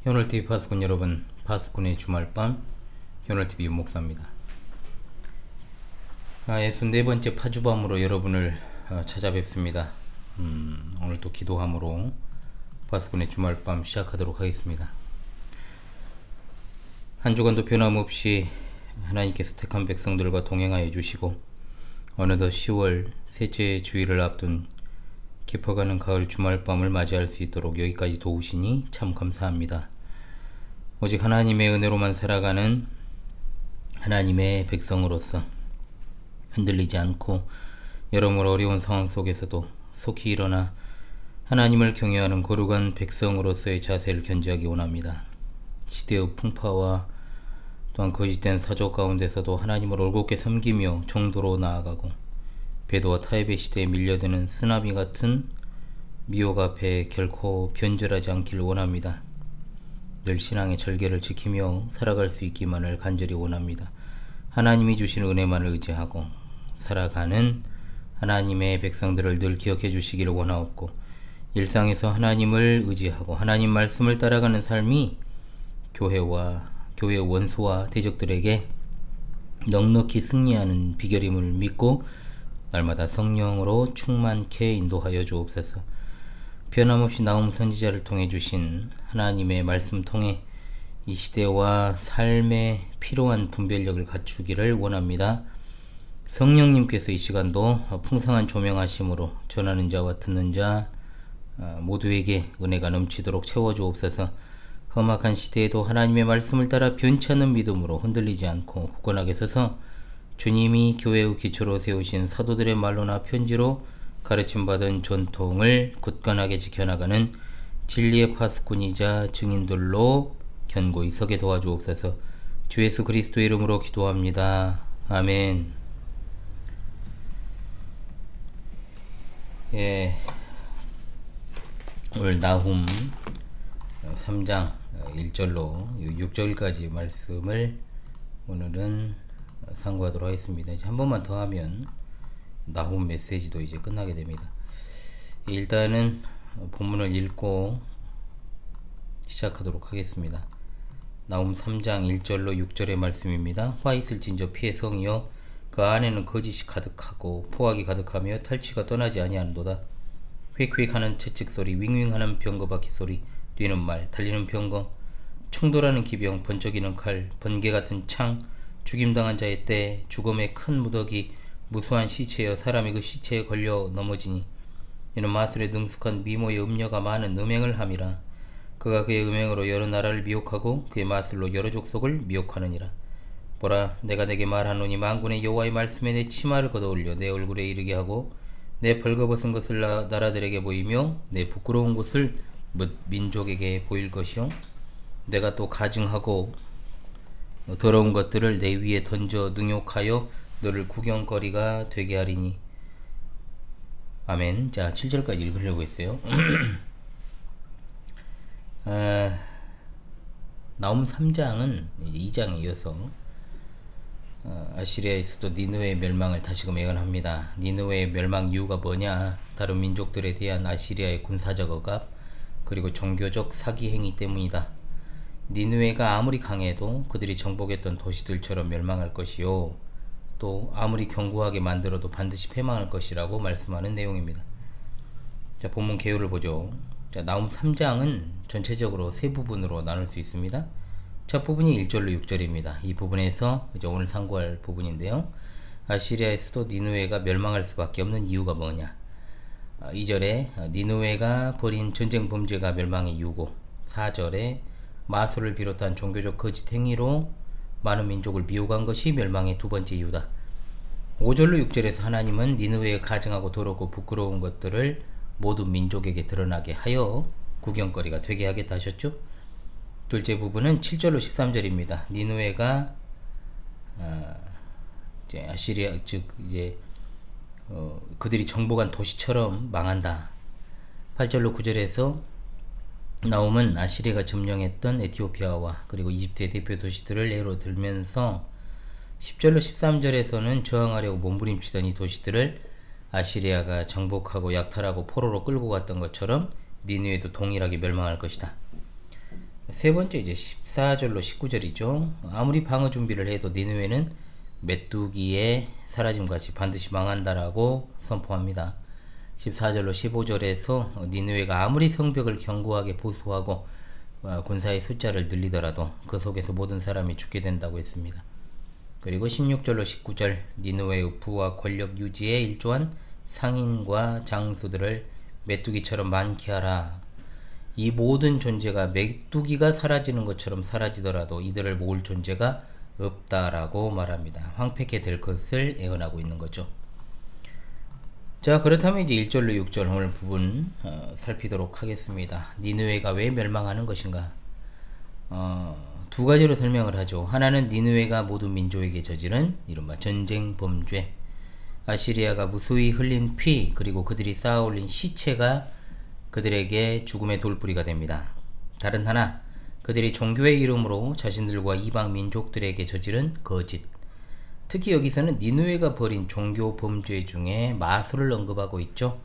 현월TV 파수꾼 여러분, 파수꾼의 주말밤 현월TV 윤목사입니다. 64번째 파주밤으로 여러분을 찾아뵙습니다. 오늘 또 기도함으로 파수꾼의 주말밤 시작하도록 하겠습니다. 한 주간도 변함없이 하나님께서 택한 백성들과 동행하여 주시고 어느덧 10월 셋째 주일을 앞둔 깊어가는 가을 주말밤을 맞이할 수 있도록 여기까지 도우시니 참 감사합니다. 오직 하나님의 은혜로만 살아가는 하나님의 백성으로서 흔들리지 않고 여러모로 어려운 상황 속에서도 속히 일어나 하나님을 경외하는 거룩한 백성으로서의 자세를 견지하기 원합니다. 시대의 풍파와 또한 거짓된 사조 가운데서도 하나님을 올곧게 섬기며 정도로 나아가고 배도와 타협의 시대에 밀려드는 쓰나미 같은 미혹 앞에 결코 변절하지 않기를 원합니다. 늘 신앙의 절개를 지키며 살아갈 수 있기만을 간절히 원합니다. 하나님이 주신 은혜만을 의지하고 살아가는 하나님의 백성들을 늘 기억해 주시기를 원하옵고 일상에서 하나님을 의지하고 하나님 말씀을 따라가는 삶이 교회의 원수와 대적들에게 넉넉히 승리하는 비결임을 믿고 날마다 성령으로 충만케 인도하여 주옵소서. 변함없이 나움 선지자를 통해 주신 하나님의 말씀 통해 이 시대와 삶에 필요한 분별력을 갖추기를 원합니다. 성령님께서 이 시간도 풍성한 조명하심으로 전하는 자와 듣는 자 모두에게 은혜가 넘치도록 채워주옵소서. 험악한 시대에도 하나님의 말씀을 따라 변치 않는 믿음으로 흔들리지 않고 굳건하게 서서 주님이 교회의 기초로 세우신 사도들의 말로나 편지로 가르침받은 전통을 굳건하게 지켜나가는 진리의 파수꾼이자 증인들로 견고히 서게 도와주옵소서. 주 예수 그리스도의 이름으로 기도합니다. 아멘. 오늘 나훔 3장 1절로 6절까지 말씀을 오늘은 상고하도록 하겠습니다. 이제 한 번만 더 하면 나훔 메시지도 이제 끝나게 됩니다. 일단은 본문을 읽고 시작하도록 하겠습니다. 나훔 3장 1절로 6절의 말씀입니다. 화 있을진저 피의 성이여 그 안에는 거짓이 가득하고 포악이 가득하며 탈취가 떠나지 아니하는도다. 휙휙하는 채찍소리, 윙윙하는 병거바퀴 소리, 뛰는 말, 달리는 병거, 충돌하는 기병, 번쩍이는 칼, 번개같은 창, 죽임당한 자의 때, 죽음의 큰 무더기, 무수한 시체여 사람이 그 시체에 걸려 넘어지니 이는 마술에 능숙한 미모의 음녀가 많은 음행을 함이라. 그가 그의 음행으로 여러 나라를 미혹하고 그의 마술로 여러 족속을 미혹하느니라. 보라, 내가 내게 말하노니 만군의 여호와의 말씀에 내 치마를 걷어올려 내 얼굴에 이르게 하고 내 벌거벗은 것을 나라들에게 보이며 내 부끄러운 곳을 뭇 민족에게 보일 것이요 내가 또 가증하고 더러운 것들을 내 위에 던져 능욕하여 너를 구경거리가 되게 하리니. 아멘. 자, 7절까지 읽으려고 했어요. 나훔 3장은 2장에 이어서 아시리아의 수도 니느웨의 멸망을 다시금 예언합니다. 니느웨의 멸망 이유가 뭐냐? 다른 민족들에 대한 아시리아의 군사적 억압 그리고 종교적 사기 행위 때문이다. 니느웨가 아무리 강해도 그들이 정복했던 도시들처럼 멸망할 것이요 또 아무리 견고하게 만들어도 반드시 패망할 것이라고 말씀하는 내용입니다. 자, 본문 개요를 보죠. 자, 나훔 3장은 전체적으로 세 부분으로 나눌 수 있습니다. 첫 부분이 1절로 6절입니다. 이 부분에서 이제 오늘 상고할 부분인데요. 아시리아의 수도 니느웨가 멸망할 수밖에 없는 이유가 뭐냐? 2절에 니느웨가 벌인 전쟁 범죄가 멸망의 이유고 4절에 마술을 비롯한 종교적 거짓 행위로 많은 민족을 미혹한 것이 멸망의 두 번째 이유다. 5절로 6절에서 하나님은 니느웨에 가증하고 더럽고 부끄러운 것들을 모든 민족에게 드러나게 하여 구경거리가 되게 하겠다 하셨죠. 둘째 부분은 7절로 13절입니다. 니느웨가 이제 아시리아 즉 이제 그들이 정복한 도시처럼 망한다. 8절로 9절에서 나훔은 아시리아가 점령했던 에티오피아와 그리고 이집트의 대표 도시들을 예로 들면서 10절로 13절에서는 저항하려고 몸부림치던 이 도시들을 아시리아가 정복하고 약탈하고 포로로 끌고 갔던 것처럼 니느웨도 동일하게 멸망할 것이다. 세 번째 이제 14절로 19절이죠. 아무리 방어 준비를 해도 니느웨는 메뚜기의 사라짐같이 반드시 망한다라고 선포합니다. 14절로 15절에서 니느웨가 아무리 성벽을 견고하게 보수하고 군사의 숫자를 늘리더라도 그 속에서 모든 사람이 죽게 된다고 했습니다. 그리고 16절로 19절 니느웨의 부와 권력 유지에 일조한 상인과 장수들을 메뚜기처럼 많게 하라. 이 모든 존재가 메뚜기가 사라지는 것처럼 사라지더라도 이들을 모을 존재가 없다라고 말합니다. 황폐케 될 것을 예언하고 있는 거죠. 자, 그렇다면 이제 1절로 6절 오늘 부분 살피도록 하겠습니다. 니느웨가 왜 멸망하는 것인가? 두 가지로 설명을 하죠. 하나는 니느웨가 모든 민족에게 저지른 이른바 전쟁 범죄, 아시리아가 무수히 흘린 피, 그리고 그들이 쌓아 올린 시체가 그들에게 죽음의 돌부리가 됩니다. 다른 하나, 그들이 종교의 이름으로 자신들과 이방 민족들에게 저지른 거짓. 특히 여기서는 니느웨가 벌인 종교 범죄 중에 마술을 언급하고 있죠.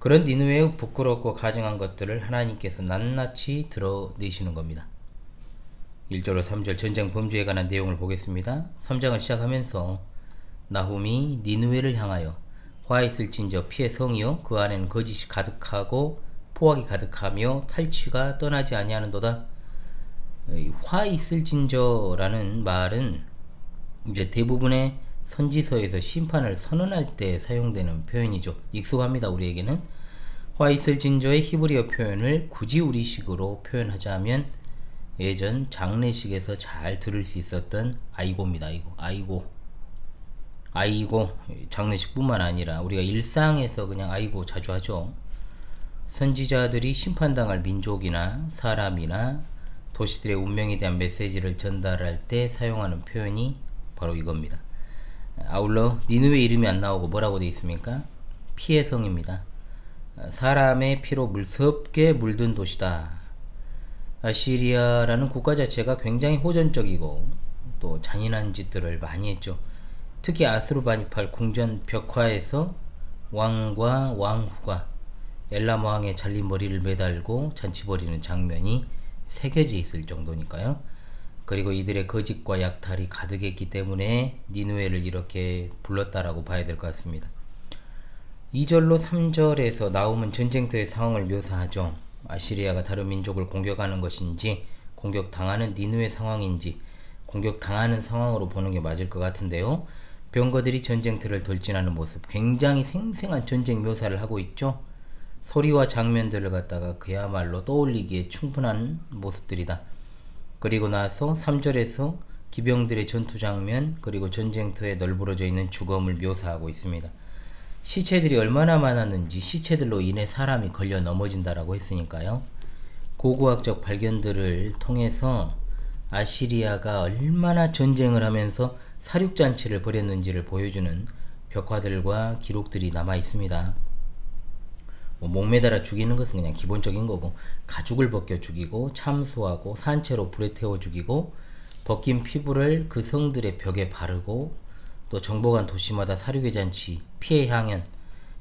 그런 니느웨의 부끄럽고 가증한 것들을 하나님께서 낱낱이 드러내시는 겁니다. 1절로 3절 전쟁 범죄에 관한 내용을 보겠습니다. 3장을 시작하면서 나훔이 니느웨를 향하여 화 있을진저 피의 성이요 그 안에는 거짓이 가득하고 포악이 가득하며 탈취가 떠나지 아니하는도다. 화 있을진저라는 말은 이제 대부분의 선지서에서 심판을 선언할 때 사용되는 표현이죠. 익숙합니다, 우리에게는. 화 있을진저의 히브리어 표현을 굳이 우리식으로 표현하자면 예전 장례식에서 잘 들을 수 있었던 아이고입니다. 아이고. 장례식뿐만 아니라 우리가 일상에서 그냥 아이고 자주 하죠. 선지자들이 심판당할 민족이나 사람이나 도시들의 운명에 대한 메시지를 전달할 때 사용하는 표현이 바로 이겁니다. 아울러 니느웨 이름이 안 나오고 뭐라고 되어 있습니까? 피의 성입니다. 사람의 피로 무섭게 물든 도시다. 아시리아라는 국가 자체가 굉장히 호전적이고 또 잔인한 짓들을 많이 했죠. 특히 아스루바니팔 궁전 벽화에서 왕과 왕후가 엘람 왕의 잘린 머리를 매달고 잔치 벌이는 장면이 새겨져 있을 정도니까요. 그리고 이들의 거짓과 약탈이 가득했기 때문에 니느웨를 이렇게 불렀다라고 봐야 될 것 같습니다. 2절로 3절에서 나움은 전쟁터의 상황을 묘사하죠. 아시리아가 다른 민족을 공격하는 것인지 공격당하는 니느웨 상황인지 공격당하는 상황으로 보는 게 맞을 것 같은데요. 병거들이 전쟁터를 돌진하는 모습, 굉장히 생생한 전쟁 묘사를 하고 있죠. 소리와 장면들을 갖다가 그야말로 떠올리기에 충분한 모습들이다. 그리고 나서 3절에서 기병들의 전투 장면, 그리고 전쟁터에 널브러져 있는 죽음을 묘사하고 있습니다. 시체들이 얼마나 많았는지 시체들로 인해 사람이 걸려 넘어진다라고 했으니까요. 고고학적 발견들을 통해서 아시리아가 얼마나 전쟁을 하면서 사륙잔치를 벌였는지를 보여주는 벽화들과 기록들이 남아 있습니다. 목매달아 죽이는 것은 그냥 기본적인 거고, 가죽을 벗겨 죽이고 참수하고 산채로 불에 태워 죽이고 벗긴 피부를 그 성들의 벽에 바르고 또 정복한 도시마다 사륙의 잔치, 피의 향연,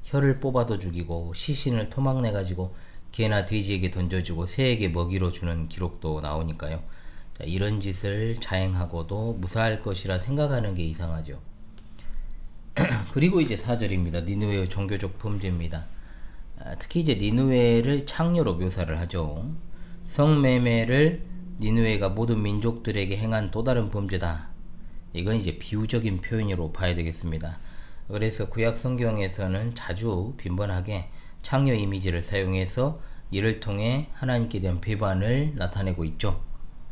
혀를 뽑아도 죽이고 시신을 토막내 가지고 개나 돼지에게 던져주고 새에게 먹이로 주는 기록도 나오니까요. 자, 이런 짓을 자행하고도 무사할 것이라 생각하는 게 이상하죠. 그리고 이제 4절입니다. 니느웨의 종교적 범죄입니다. 특히 이제 니느웨를 창녀로 묘사를 하죠. 성매매를 니느웨가 모든 민족들에게 행한 또 다른 범죄다. 이건 이제 비유적인 표현으로 봐야 되겠습니다. 그래서 구약 성경에서는 자주 빈번하게 창녀 이미지를 사용해서 이를 통해 하나님께 대한 배반을 나타내고 있죠.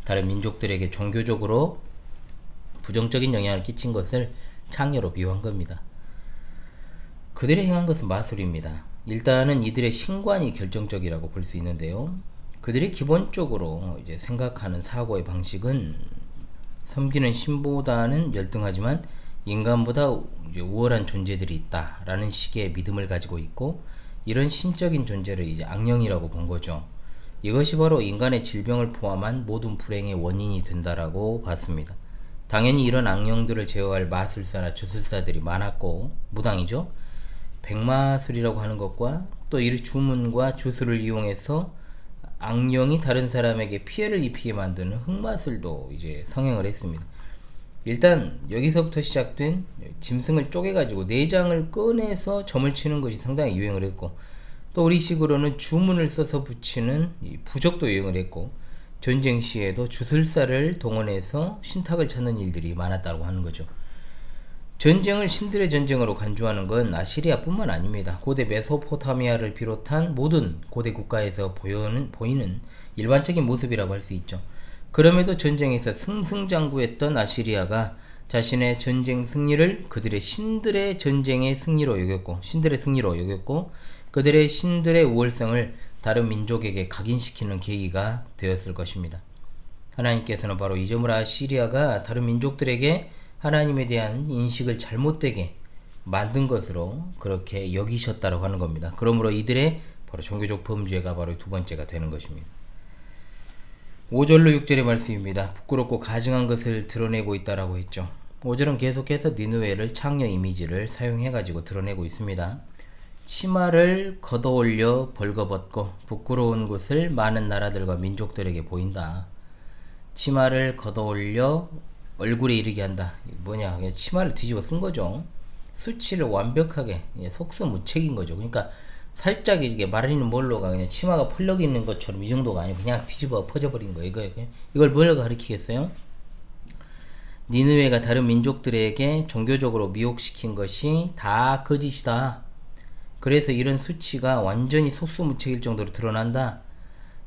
다른 민족들에게 종교적으로 부정적인 영향을 끼친 것을 창녀로 비유한 겁니다. 그들이 행한 것은 마술입니다. 일단은 이들의 신관이 결정적이라고 볼 수 있는데요. 그들이 기본적으로 이제 생각하는 사고의 방식은 섬기는 신보다는 열등하지만 인간보다 이제 우월한 존재들이 있다라는 식의 믿음을 가지고 있고, 이런 신적인 존재를 이제 악령이라고 본 거죠. 이것이 바로 인간의 질병을 포함한 모든 불행의 원인이 된다라고 봤습니다. 당연히 이런 악령들을 제어할 마술사나 주술사들이 많았고 무당이죠. 백마술이라고 하는 것과 또 이 주문과 주술을 이용해서 악령이 다른 사람에게 피해를 입히게 만드는 흑마술도 이제 성행을 했습니다. 일단 여기서부터 시작된 짐승을 쪼개가지고 내장을 꺼내서 점을 치는 것이 상당히 유행을 했고, 또 우리식으로는 주문을 써서 붙이는 부적도 유행을 했고, 전쟁 시에도 주술사를 동원해서 신탁을 찾는 일들이 많았다고 하는 거죠. 전쟁을 신들의 전쟁으로 간주하는 건 아시리아뿐만 아닙니다. 고대 메소포타미아를 비롯한 모든 고대 국가에서 보이는 일반적인 모습이라고 할 수 있죠. 그럼에도 전쟁에서 승승장구했던 아시리아가 자신의 전쟁 승리를 그들의 신들의 전쟁의 승리로 여겼고, 그들의 신들의 우월성을 다른 민족에게 각인시키는 계기가 되었을 것입니다. 하나님께서는 바로 이 점을 아시리아가 다른 민족들에게 하나님에 대한 인식을 잘못되게 만든 것으로 그렇게 여기셨다고 하는 겁니다. 그러므로 이들의 바로 종교적 범죄가 바로 두 번째가 되는 것입니다. 5절로 6절의 말씀입니다. 부끄럽고 가증한 것을 드러내고 있다라고 했죠. 5절은 계속해서 니느웨를 창녀 이미지를 사용해가지고 드러내고 있습니다. 치마를 걷어올려 벌거벗고 부끄러운 곳을 많은 나라들과 민족들에게 보인다. 치마를 걷어올려 얼굴에 이르게 한다. 뭐냐, 그냥 치마를 뒤집어 쓴 거죠. 수치를 완벽하게 속수무책인 거죠. 그러니까 살짝 이게 마르는 몰로가 그냥 치마가 펄럭 있는 것처럼 이 정도가 아니고 그냥 뒤집어 퍼져버린 거예요. 이걸 뭘 가리키겠어요? 니느웨가 다른 민족들에게 종교적으로 미혹시킨 것이 다 거짓이다. 그래서 이런 수치가 완전히 속수무책일 정도로 드러난다.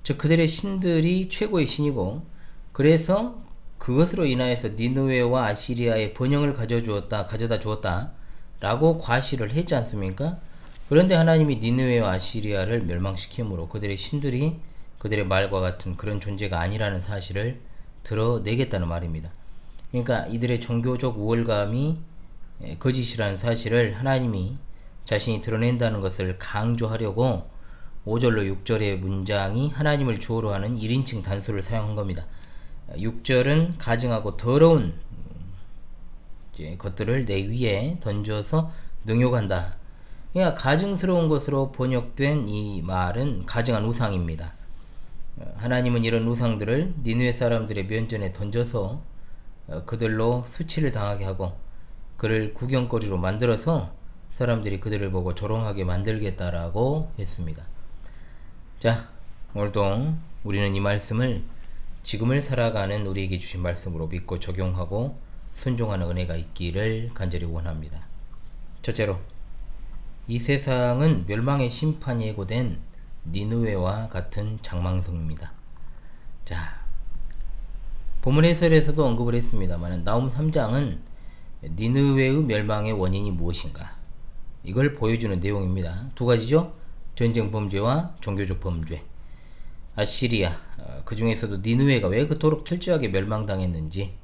즉 그들의 신들이 최고의 신이고, 그래서 그것으로 인하여서 니느웨와 아시리아의 번영을 가져다 주었다 라고 과시를 했지 않습니까? 그런데 하나님이 니느웨와 아시리아를 멸망시키므로 그들의 신들이 그들의 말과 같은 그런 존재가 아니라는 사실을 드러내겠다는 말입니다. 그러니까 이들의 종교적 우월감이 거짓이라는 사실을 하나님이 자신이 드러낸다는 것을 강조하려고 5절로 6절의 문장이 하나님을 주어로 하는 1인칭 단수를 사용한 겁니다. 6절은 가증하고 더러운 것들을 내 위에 던져서 능욕한다. 그러니까 가증스러운 것으로 번역된 이 말은 가증한 우상입니다. 하나님은 이런 우상들을 니느웨 사람들의 면전에 던져서 그들로 수치를 당하게 하고 그를 구경거리로 만들어서 사람들이 그들을 보고 조롱하게 만들겠다라고 했습니다. 자, 오늘도 우리는 이 말씀을 지금을 살아가는 우리에게 주신 말씀으로 믿고 적용하고 순종하는 은혜가 있기를 간절히 원합니다. 첫째로, 이 세상은 멸망의 심판이 예고된 니느웨와 같은 장망성입니다. 자, 본문 해설에서도 언급을 했습니다만 나훔 3장은 니느웨의 멸망의 원인이 무엇인가, 이걸 보여주는 내용입니다. 두 가지죠. 전쟁 범죄와 종교적 범죄. 아시리아, 그 중에서도 니느웨가 왜 그토록 철저하게 멸망당했는지,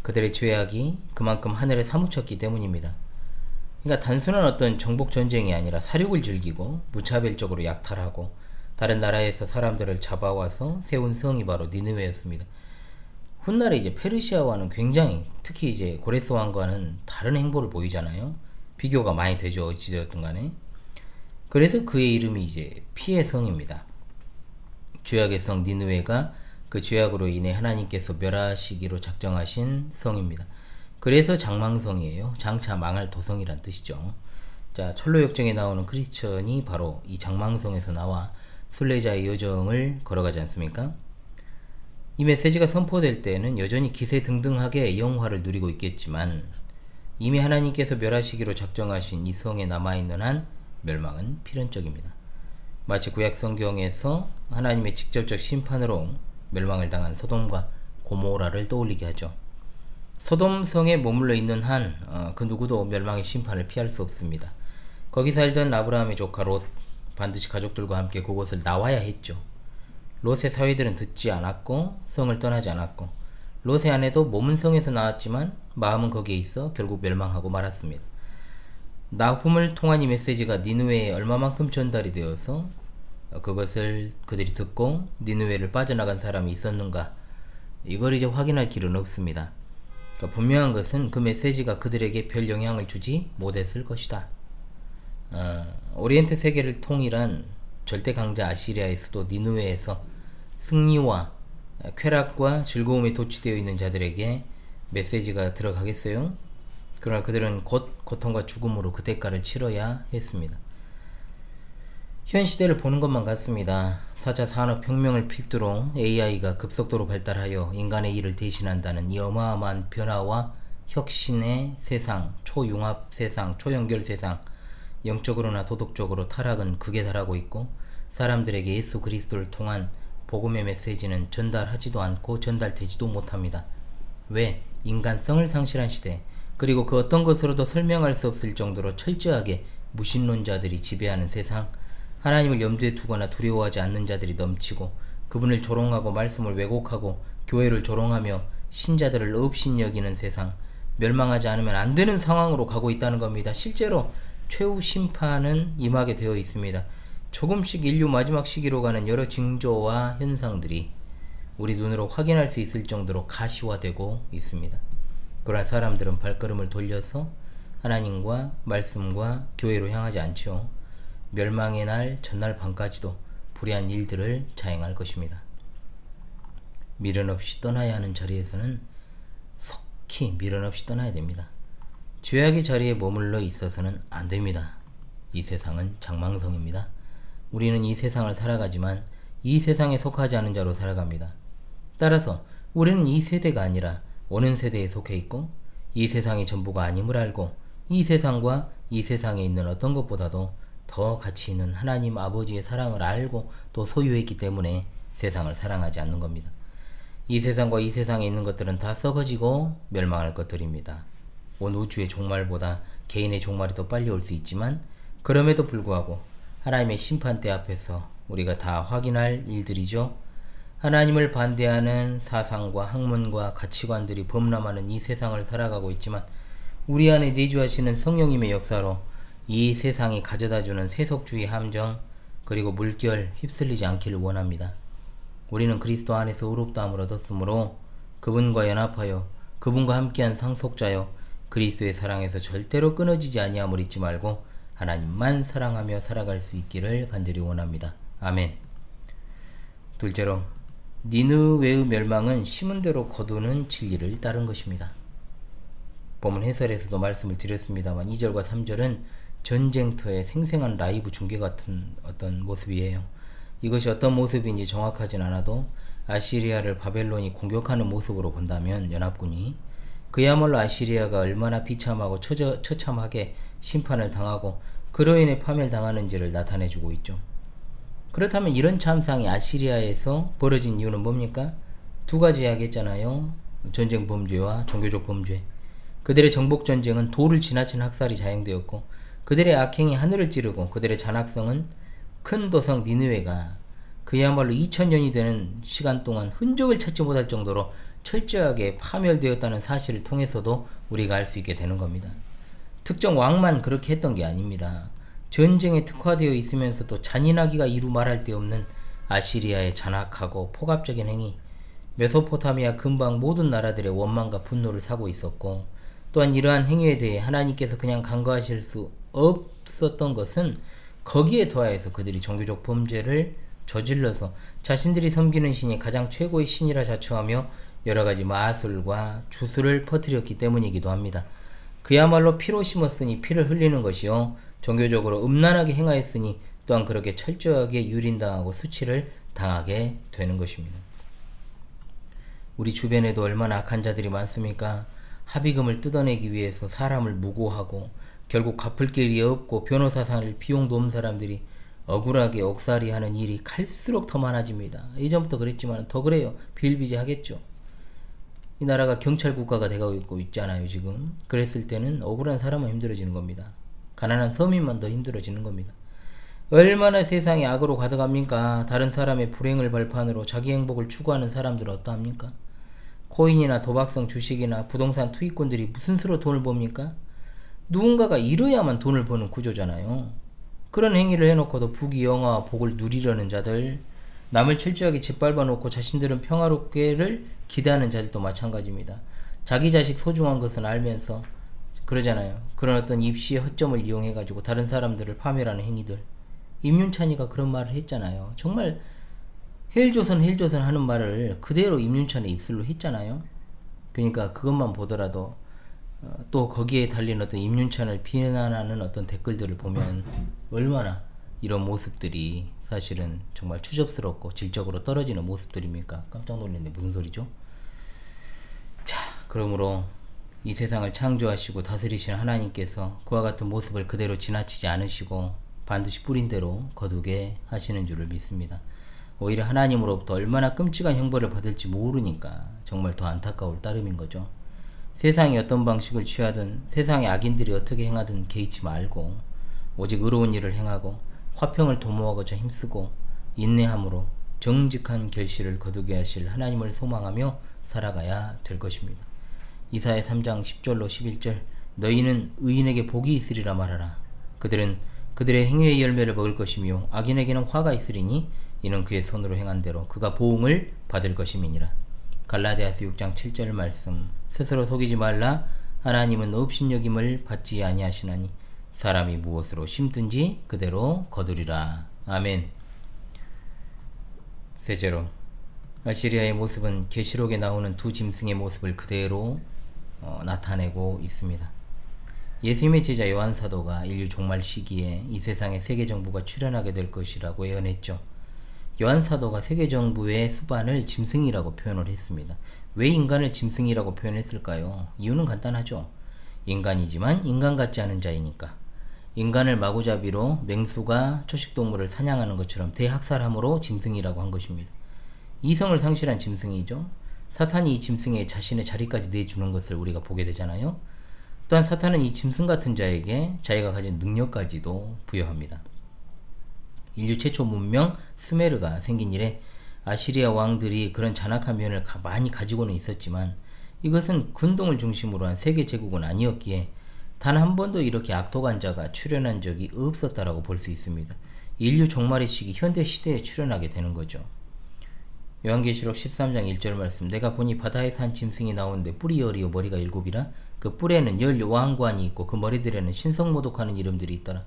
그들의 죄악이 그만큼 하늘에 사무쳤기 때문입니다. 그러니까 단순한 어떤 정복 전쟁이 아니라 사륙을 즐기고 무차별적으로 약탈하고 다른 나라에서 사람들을 잡아와서 세운 성이 바로 니느웨였습니다. 훗날에 이제 페르시아와는 굉장히, 특히 이제 고레스 왕과는 다른 행보를 보이잖아요. 비교가 많이 되죠. 어찌되었든 간에. 그래서 그의 이름이 이제 피의 성입니다. 죄악의 성 니느웨가 그 죄악으로 인해 하나님께서 멸하시기로 작정하신 성입니다. 그래서 장망성이에요. 장차 망할 도성이란 뜻이죠. 자, 철로역정에 나오는 크리스천이 바로 이 장망성에서 나와 순례자의 여정을 걸어가지 않습니까? 이 메시지가 선포될 때는 여전히 기세등등하게 영화를 누리고 있겠지만 이미 하나님께서 멸하시기로 작정하신 이 성에 남아있는 한 멸망은 필연적입니다. 마치 구약 성경에서 하나님의 직접적 심판으로 멸망을 당한 소돔과 고모라를 떠올리게 하죠. 소돔 성에 머물러 있는 한 그 누구도 멸망의 심판을 피할 수 없습니다. 거기 살던 아브라함의 조카 롯, 반드시 가족들과 함께 그곳을 나와야 했죠. 롯의 사위들은 듣지 않았고 성을 떠나지 않았고, 롯의 아내도 몸은 성에서 나왔지만 마음은 거기에 있어 결국 멸망하고 말았습니다. 나훔을 통한 이 메시지가 니느웨에 얼마만큼 전달이 되어서 그것을 그들이 듣고 니느웨를 빠져나간 사람이 있었는가, 이걸 이제 확인할 길은 없습니다. 그러니까 분명한 것은 그 메시지가 그들에게 별 영향을 주지 못했을 것이다. 오리엔트 세계를 통일한 절대 강자 아시리아의 수도 니느웨에서 승리와 쾌락과 즐거움에 도취되어 있는 자들에게 메시지가 들어가겠어요? 그러나 그들은 곧 고통과 죽음으로 그 대가를 치러야 했습니다. 현 시대를 보는 것만 같습니다. 4차 산업혁명을 필두로 AI가 급속도로 발달하여 인간의 일을 대신한다는 이 어마어마한 변화와 혁신의 세상, 초융합 세상, 초연결 세상, 영적으로나 도덕적으로 타락은 극에 달하고 있고 사람들에게 예수 그리스도를 통한 복음의 메시지는 전달하지도 않고 전달되지도 못합니다. 왜? 인간성을 상실한 시대, 그리고 그 어떤 것으로도 설명할 수 없을 정도로 철저하게 무신론자들이 지배하는 세상, 하나님을 염두에 두거나 두려워하지 않는 자들이 넘치고 그분을 조롱하고 말씀을 왜곡하고 교회를 조롱하며 신자들을 업신 여기는 세상, 멸망하지 않으면 안 되는 상황으로 가고 있다는 겁니다. 실제로 최후 심판은 임하게 되어 있습니다. 조금씩 인류 마지막 시기로 가는 여러 징조와 현상들이 우리 눈으로 확인할 수 있을 정도로 가시화되고 있습니다. 그러나 사람들은 발걸음을 돌려서 하나님과 말씀과 교회로 향하지 않죠. 멸망의 날 전날 밤까지도 불의한 일들을 자행할 것입니다. 미련 없이 떠나야 하는 자리에서는 속히 미련 없이 떠나야 됩니다. 죄악의 자리에 머물러 있어서는 안 됩니다. 이 세상은 장망성입니다. 우리는 이 세상을 살아가지만 이 세상에 속하지 않은 자로 살아갑니다. 따라서 우리는 이 세대가 아니라 오는 세대에 속해 있고 이 세상이 전부가 아님을 알고 이 세상과 이 세상에 있는 어떤 것보다도 더 가치 있는 하나님 아버지의 사랑을 알고 또 소유했기 때문에 세상을 사랑하지 않는 겁니다. 이 세상과 이 세상에 있는 것들은 다 썩어지고 멸망할 것들입니다. 온 우주의 종말보다 개인의 종말이 더 빨리 올 수 있지만 그럼에도 불구하고 하나님의 심판대 앞에서 우리가 다 확인할 일들이죠. 하나님을 반대하는 사상과 학문과 가치관들이 범람하는 이 세상을 살아가고 있지만 우리 안에 내주하시는 성령님의 역사로 이 세상이 가져다주는 세속주의 함정 그리고 물결 휩쓸리지 않기를 원합니다. 우리는 그리스도 안에서 의롭다함을 얻었으므로 그분과 연합하여 그분과 함께한 상속자여 그리스도의 사랑에서 절대로 끊어지지 아니함을 잊지 말고 하나님만 사랑하며 살아갈 수 있기를 간절히 원합니다. 아멘. 둘째로 니느웨의 멸망은 심은 대로 거두는 진리를 따른 것입니다. 본문 해설에서도 말씀을 드렸습니다만 2절과 3절은 전쟁터의 생생한 라이브 중계 같은 어떤 모습이에요. 이것이 어떤 모습인지 정확하진 않아도 아시리아를 바벨론이 공격하는 모습으로 본다면 연합군이 그야말로 아시리아가 얼마나 비참하고 처참하게 심판을 당하고 그로 인해 파멸당하는지를 나타내주고 있죠. 그렇다면 이런 참상이 아시리아에서 벌어진 이유는 뭡니까? 두 가지 이야기했잖아요. 전쟁 범죄와 종교적 범죄. 그들의 정복전쟁은 도를 지나친 학살이 자행되었고 그들의 악행이 하늘을 찌르고 그들의 잔악성은 큰 도성 니느웨가 그야말로 2000년이 되는 시간 동안 흔적을 찾지 못할 정도로 철저하게 파멸되었다는 사실을 통해서도 우리가 알 수 있게 되는 겁니다. 특정 왕만 그렇게 했던 게 아닙니다. 전쟁에 특화되어 있으면서도 잔인하기가 이루 말할 데 없는 아시리아의 잔악하고 폭압적인 행위, 메소포타미아 근방 모든 나라들의 원망과 분노를 사고 있었고 또한 이러한 행위에 대해 하나님께서 그냥 간과하실 수 없었던 것은 거기에 더하여서 그들이 종교적 범죄를 저질러서 자신들이 섬기는 신이 가장 최고의 신이라 자처하며 여러가지 마술과 주술을 퍼뜨렸기 때문이기도 합니다. 그야말로 피로 심었으니 피를 흘리는 것이요 종교적으로 음란하게 행하였으니 또한 그렇게 철저하게 유린당하고 수치를 당하게 되는 것입니다. 우리 주변에도 얼마나 악한 자들이 많습니까? 합의금을 뜯어내기 위해서 사람을 무고하고 결국 갚을 길이 없고 변호사 살 비용도 없는 사람들이 억울하게 옥살이하는 일이 갈수록 더 많아집니다. 이전부터 그랬지만 더 그래요. 비일비재하겠죠. 이 나라가 경찰 국가가 되고 있잖아요 지금. 그랬을 때는 억울한 사람은 힘들어지는 겁니다. 가난한 서민만 더 힘들어지는 겁니다. 얼마나 세상이 악으로 가득합니까? 다른 사람의 불행을 발판으로 자기 행복을 추구하는 사람들은 어떠합니까? 코인이나 도박성 주식이나 부동산 투기꾼들이 무슨 수로 돈을 법니까? 누군가가 잃어야만 돈을 버는 구조잖아요. 그런 행위를 해놓고도 부귀영화와 복을 누리려는 자들, 남을 철저하게 짓밟아 놓고 자신들은 평화롭게를 기대하는 자들도 마찬가지입니다. 자기 자식 소중한 것은 알면서 그러잖아요. 그런 어떤 입시의 허점을 이용해가지고 다른 사람들을 파멸하는 행위들. 임윤찬이가 그런 말을 했잖아요. 정말 헬조선 헬조선 하는 말을 그대로 임윤찬의 입술로 했잖아요. 그러니까 그것만 보더라도 또 거기에 달린 어떤 임윤찬을 비난하는 어떤 댓글들을 보면 얼마나 이런 모습들이 사실은 정말 추접스럽고 질적으로 떨어지는 모습들입니까? 깜짝 놀랐네. 무슨 소리죠? 자, 그러므로 이 세상을 창조하시고 다스리신 하나님께서 그와 같은 모습을 그대로 지나치지 않으시고 반드시 뿌린 대로 거두게 하시는 줄을 믿습니다. 오히려 하나님으로부터 얼마나 끔찍한 형벌을 받을지 모르니까 정말 더 안타까울 따름인 거죠. 세상이 어떤 방식을 취하든 세상의 악인들이 어떻게 행하든 개의치 말고 오직 의로운 일을 행하고 화평을 도모하고자 힘쓰고 인내함으로 정직한 결실을 거두게 하실 하나님을 소망하며 살아가야 될 것입니다. 이사야 3장 10절로 11절 너희는 의인에게 복이 있으리라 말하라. 그들은 그들의 행위의 열매를 먹을 것이며 악인에게는 화가 있으리니 이는 그의 손으로 행한 대로 그가 보응을 받을 것임이니라. 갈라디아서 6장 7절 말씀 스스로 속이지 말라. 하나님은 업신여김을 받지 아니하시나니 사람이 무엇으로 심든지 그대로 거두리라. 아멘. 셋째로 아시리아의 모습은 계시록에 나오는 두 짐승의 모습을 그대로 나타내고 있습니다. 예수님의 제자 요한 사도가 인류 종말 시기에 이 세상에 세계 정부가 출현하게 될 것이라고 예언했죠. 요한 사도가 세계 정부의 수반을 짐승이라고 표현을 했습니다. 왜 인간을 짐승이라고 표현했을까요? 이유는 간단하죠. 인간이지만 인간 같지 않은 자이니까. 인간을 마구잡이로 맹수가 초식동물을 사냥하는 것처럼 대학살함으로 짐승이라고 한 것입니다. 이성을 상실한 짐승이죠. 사탄이 이 짐승에 자신의 자리까지 내주는 것을 우리가 보게 되잖아요. 또한 사탄은 이 짐승 같은 자에게 자기가 가진 능력까지도 부여합니다. 인류 최초 문명 수메르가 생긴 이래 아시리아 왕들이 그런 잔악한 면을 많이 가지고는 있었지만 이것은 근동을 중심으로 한 세계 제국은 아니었기에 단 한 번도 이렇게 악독한 자가 출현한 적이 없었다라고 볼 수 있습니다. 인류 종말의 시기 현대 시대에 출현하게 되는 거죠. 요한계시록 13장 1절 말씀 내가 보니 바다에서 한 짐승이 나오는데 뿔이 열이요 머리가 일곱이라 그 뿔에는 열 왕관이 있고 그 머리들에는 신성모독하는 이름들이 있더라.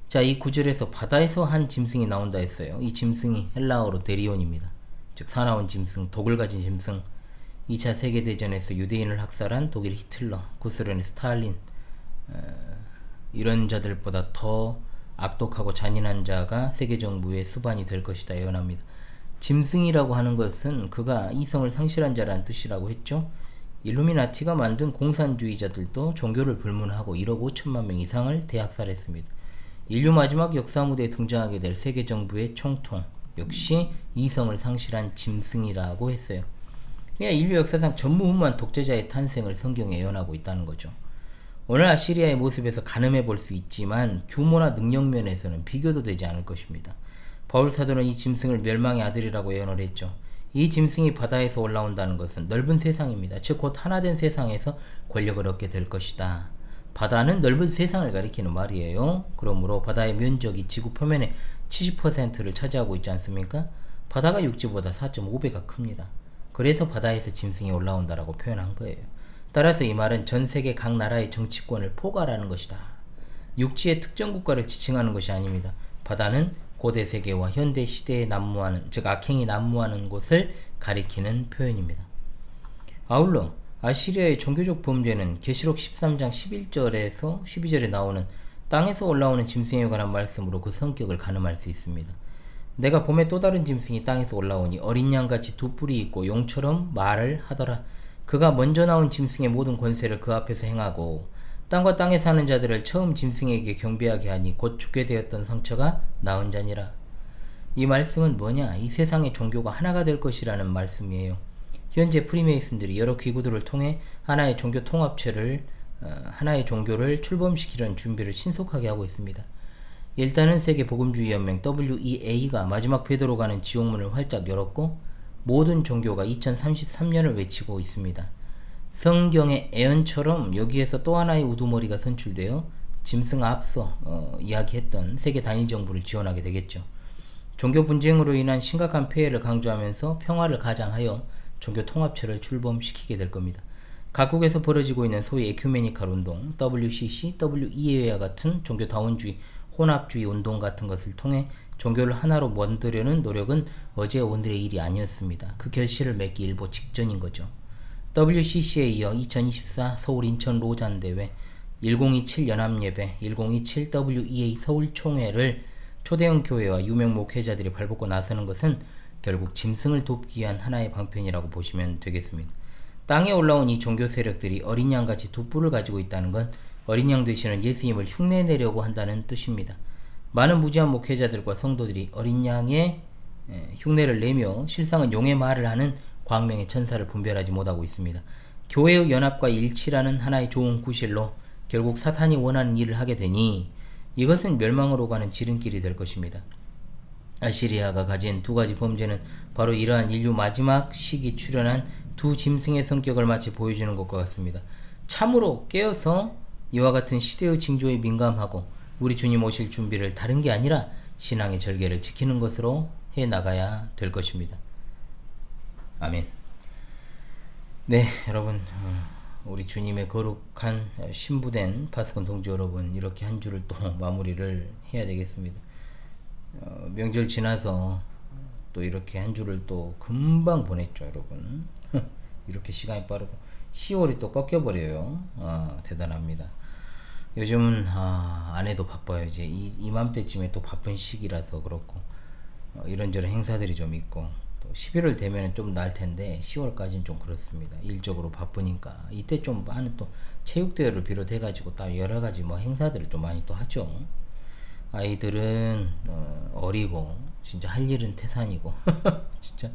자, 이 구절에서 바다에서 한 짐승이 나온다 했어요. 이 짐승이 헬라어로 데리온입니다. 즉 사나운 짐승, 독을 가진 짐승. 2차 세계대전에서 유대인을 학살한 독일 히틀러, 구소련의 스탈린, 이런 자들보다 더 악독하고 잔인한 자가 세계정부의 수반이 될 것이다 예언합니다. 짐승이라고 하는 것은 그가 이성을 상실한 자라는 뜻이라고 했죠. 일루미나티가 만든 공산주의자들도 종교를 불문하고 1억 5천만 명 이상을 대학살했습니다. 인류 마지막 역사 무대에 등장하게 될 세계정부의 총통 역시 이성을 상실한 짐승이라고 했어요. 그냥 인류 역사상 전무후무한 독재자의 탄생을 성경에 예언하고 있다는 거죠. 오늘 아시리아의 모습에서 가늠해 볼 수 있지만 규모나 능력 면에서는 비교도 되지 않을 것입니다. 바울 사도는 이 짐승을 멸망의 아들이라고 예언을 했죠. 이 짐승이 바다에서 올라온다는 것은 넓은 세상입니다. 즉 곧 하나된 세상에서 권력을 얻게 될 것이다. 바다는 넓은 세상을 가리키는 말이에요. 그러므로 바다의 면적이 지구 표면의 70%를 차지하고 있지 않습니까? 바다가 육지보다 4.5배가 큽니다. 그래서 바다에서 짐승이 올라온다라고 표현한 거예요. 따라서 이 말은 전 세계 각 나라의 정치권을 포괄하는 것이다. 육지의 특정 국가를 지칭하는 것이 아닙니다. 바다는 고대 세계와 현대 시대에 난무하는, 즉 악행이 난무하는 곳을 가리키는 표현입니다. 아울러 아시리아의 종교적 범죄는 계시록 13장 11절에서 12절에 나오는 땅에서 올라오는 짐승에 관한 말씀으로 그 성격을 가늠할 수 있습니다. 내가 봄에 또 다른 짐승이 땅에서 올라오니 어린 양같이 두 뿔이 있고 용처럼 말을 하더라. 그가 먼저 나온 짐승의 모든 권세를 그 앞에서 행하고 땅과 땅에 사는 자들을 처음 짐승에게 경배하게 하니 곧 죽게 되었던 상처가 나은 자니라. 이 말씀은 뭐냐? 이 세상의 종교가 하나가 될 것이라는 말씀이에요. 현재 프리메이슨들이 여러 기구들을 통해 하나의 종교 통합체를 하나의 종교를 출범시키려는 준비를 신속하게 하고 있습니다. 일단은 세계 복음주의 연맹 WEA가 마지막 베드로 가는 지옥문을 활짝 열었고 모든 종교가 2033년을 외치고 있습니다. 성경의 애언처럼 여기에서 또 하나의 우두머리가 선출되어 짐승 앞서 이야기했던 세계 단일 정부를 지원하게 되겠죠. 종교 분쟁으로 인한 심각한 폐해를 강조하면서 평화를 가장하여 종교 통합체를 출범시키게 될 겁니다. 각국에서 벌어지고 있는 소위 에큐메니칼 운동, WCC, WEA와 같은 종교 다원주의 혼합주의 운동 같은 것을 통해 종교를 하나로 만들려는 노력은 어제 오늘의 일이 아니었습니다. 그 결실을 맺기 일보 직전인 거죠. WCC에 이어 2024 서울 인천 로잔 대회, 1027 연합예배, 1027 WEA 서울총회를 초대형 교회와 유명 목회자들이 발벗고 나서는 것은 결국 짐승을 돕기 위한 하나의 방편이라고 보시면 되겠습니다. 땅에 올라온 이 종교 세력들이 어린 양같이 두 뿔을 가지고 있다는 건 어린 양 되시는 예수님을 흉내내려고 한다는 뜻입니다. 많은 무지한 목회자들과 성도들이 어린 양의 흉내를 내며 실상은 용의 말을 하는 광명의 천사를 분별하지 못하고 있습니다. 교회의 연합과 일치라는 하나의 좋은 구실로 결국 사탄이 원하는 일을 하게 되니 이것은 멸망으로 가는 지름길이 될 것입니다. 아시리아가 가진 두 가지 범죄는 바로 이러한 인류 마지막 시기 출현한 두 짐승의 성격을 마치 보여주는 것과 같습니다. 참으로 깨어서 이와 같은 시대의 징조에 민감하고 우리 주님 오실 준비를 다른 게 아니라 신앙의 절개를 지키는 것으로 해나가야 될 것입니다. 아멘. 네, 여러분, 우리 주님의 거룩한 신부된 파스콘 동지 여러분, 이렇게 한 주를 또 마무리를 해야 되겠습니다. 명절 지나서 또 이렇게 한 주를 또 금방 보냈죠, 여러분. 이렇게 시간이 빠르고 10월이 또 꺾여버려요. 대단합니다. 요즘은 아내도 바빠요. 이제 이맘때쯤에 또 바쁜 시기라서 그렇고 이런저런 행사들이 좀 있고 또 11월 되면 좀 나을 텐데 10월까지는 좀 그렇습니다. 일적으로 바쁘니까 이때 좀 많은 또 체육대회를 비롯해 가지고 또 여러 가지 뭐 행사들을 좀 많이 또 하죠. 아이들은 어리고 진짜 할 일은 태산이고 진짜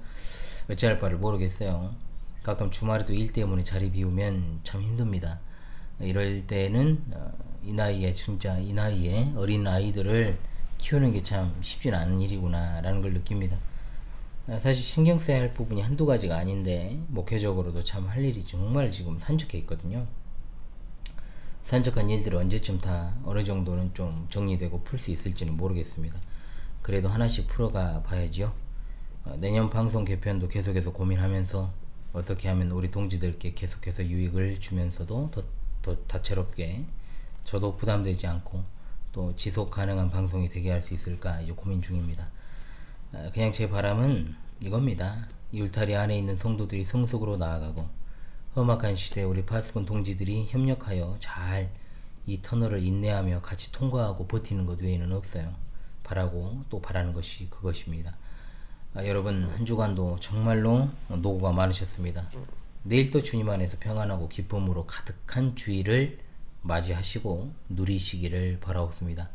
어찌할 바를 모르겠어요. 가끔 주말에도 일 때문에 자리 비우면 참 힘듭니다. 이럴 때는 이 나이에 진짜 이 나이에 어린 아이들을 키우는 게 참 쉽진 않은 일이구나 라는 걸 느낍니다. 사실 신경 써야 할 부분이 한두 가지가 아닌데 목회적으로도 참 할 일이 정말 지금 산적해 있거든요. 산적한 일들을 언제쯤 다 어느 정도는 좀 정리되고 풀 수 있을지는 모르겠습니다. 그래도 하나씩 풀어가 봐야지요. 내년 방송 개편도 계속해서 고민하면서 어떻게 하면 우리 동지들께 계속해서 유익을 주면서도 더 다채롭게 저도 부담되지 않고 또 지속 가능한 방송이 되게 할 수 있을까 이제 고민 중입니다. 그냥 제 바람은 이겁니다. 이 울타리 안에 있는 성도들이 성속으로 나아가고 험악한 시대에 우리 파스콘 동지들이 협력하여 잘 이 터널을 인내하며 같이 통과하고 버티는 것 외에는 없어요. 바라고 또 바라는 것이 그것입니다. 여러분 한 주간도 정말로 노고가 많으셨습니다. 내일 또 주님 안에서 평안하고 기쁨으로 가득한 주일을 맞이하시고 누리시기를 바라옵습니다.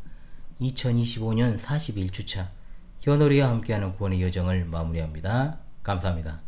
2025년 41주차 현월이와 함께하는 구원의 여정을 마무리합니다. 감사합니다.